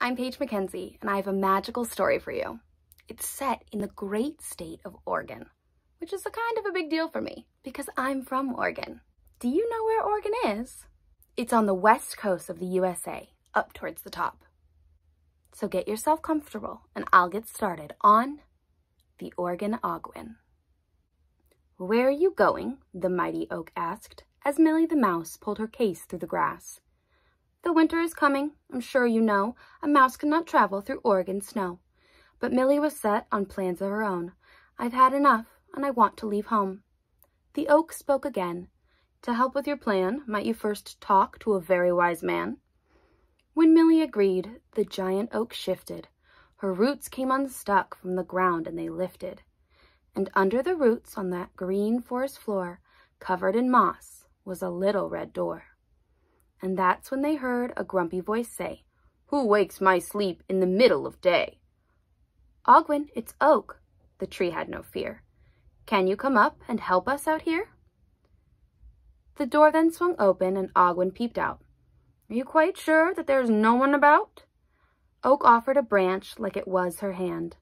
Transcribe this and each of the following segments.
I'm Paige McKenzie, and I have a magical story for you. It's set in the great state of Oregon, which is a kind of a big deal for me because I'm from Oregon. Do you know where Oregon is? It's on the west coast of the USA, up towards the top. So get yourself comfortable, and I'll get started on the Oregon Ogwen. "Where are you going?" the mighty oak asked, as Millie the mouse pulled her case through the grass. "The winter is coming, I'm sure you know. A mouse cannot travel through Oregon snow." But Millie was set on plans of her own. "I've had enough, and I want to leave home." The oak spoke again. "To help with your plan, might you first talk to a very wise man?" When Millie agreed, the giant oak shifted. Her roots came unstuck from the ground, and they lifted. And under the roots on that green forest floor, covered in moss, was a little red door. And that's when they heard a grumpy voice say, "Who wakes my sleep in the middle of day?" "Ogwen, it's Oak." The tree had no fear. "Can you come up and help us out here?" The door then swung open, and Ogwen peeped out. "Are you quite sure that there's no one about?" Oak offered a branch like it was her hand.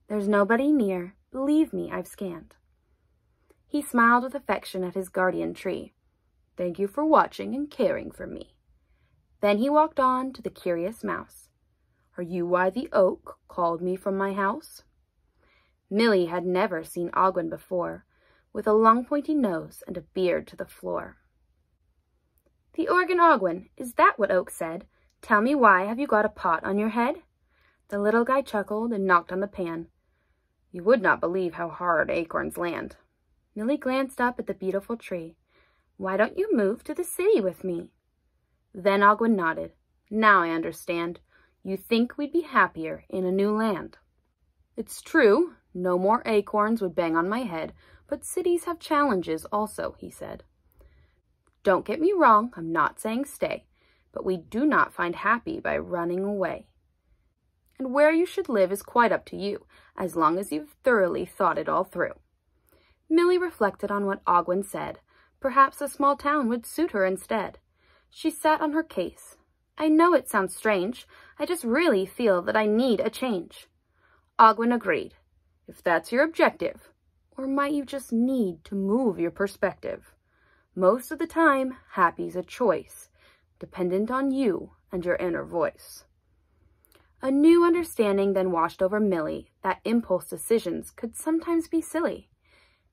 "There's nobody near. Believe me, I've scanned." He smiled with affection at his guardian tree. "Thank you for watching and caring for me." Then he walked on to the curious mouse. "Are you why the oak called me from my house?" Millie had never seen Ogwen before, with a long pointy nose and a beard to the floor. "The Oregon Ogwen, is that what Oak said? Tell me, why have you got a pot on your head?" The little guy chuckled and knocked on the pan. "You would not believe how hard acorns land." Millie glanced up at the beautiful tree. "Why don't you move to the city with me?" Then Ogwen nodded. "Now I understand. You think we'd be happier in a new land." "It's true, no more acorns would bang on my head, but cities have challenges also," he said. "Don't get me wrong, I'm not saying stay, but we do not find happy by running away. And where you should live is quite up to you, as long as you've thoroughly thought it all through." Millie reflected on what Ogwen said. Perhaps a small town would suit her instead. She sat on her case. "I know it sounds strange. I just really feel that I need a change." Ogwen agreed. "If that's your objective, or might you just need to move your perspective? Most of the time, happy's a choice, dependent on you and your inner voice." A new understanding then washed over Millie that impulse decisions could sometimes be silly.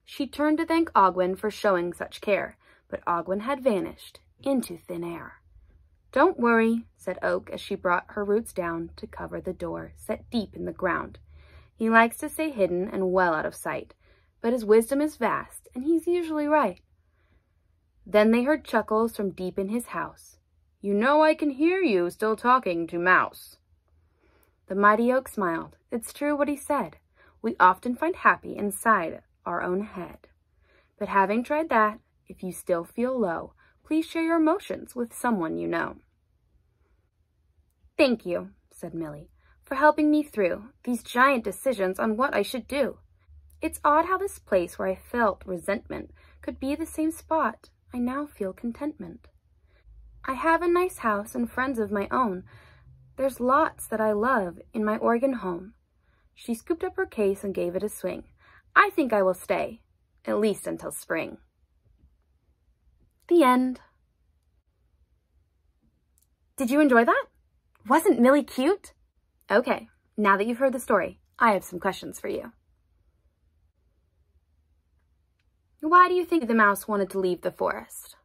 She turned to thank Ogwen for showing such care, but Ogwen had vanished into thin air. "Don't worry," said Oak as she brought her roots down to cover the door set deep in the ground. "He likes to stay hidden and well out of sight, but his wisdom is vast, and he's usually right." Then they heard chuckles from deep in his house. "You know I can hear you still talking to Mouse." The mighty oak smiled. It's true what he said. We often find happy inside our own head. But having tried that, if you still feel low, please share your emotions with someone you know. "Thank you," said Millie, "for helping me through these giant decisions on what I should do. It's odd how this place where I felt resentment could be the same spot I now feel contentment. I have a nice house and friends of my own. There's lots that I love in my Oregon home." She scooped up her case and gave it a swing. "I think I will stay, at least until spring." The end. Did you enjoy that? Wasn't Millie cute? Okay, now that you've heard the story, I have some questions for you. Why do you think the mouse wanted to leave the forest?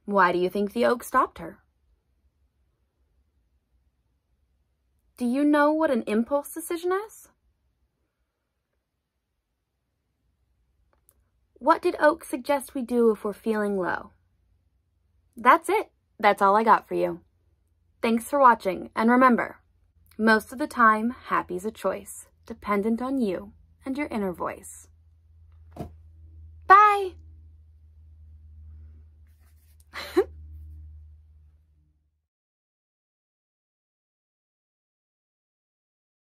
Why do you think the oak stopped her? Do you know what an impulse decision is? What did Oak suggest we do if we're feeling low? That's it. That's all I got for you. Thanks for watching, and remember, most of the time, happy's a choice, dependent on you and your inner voice. Bye!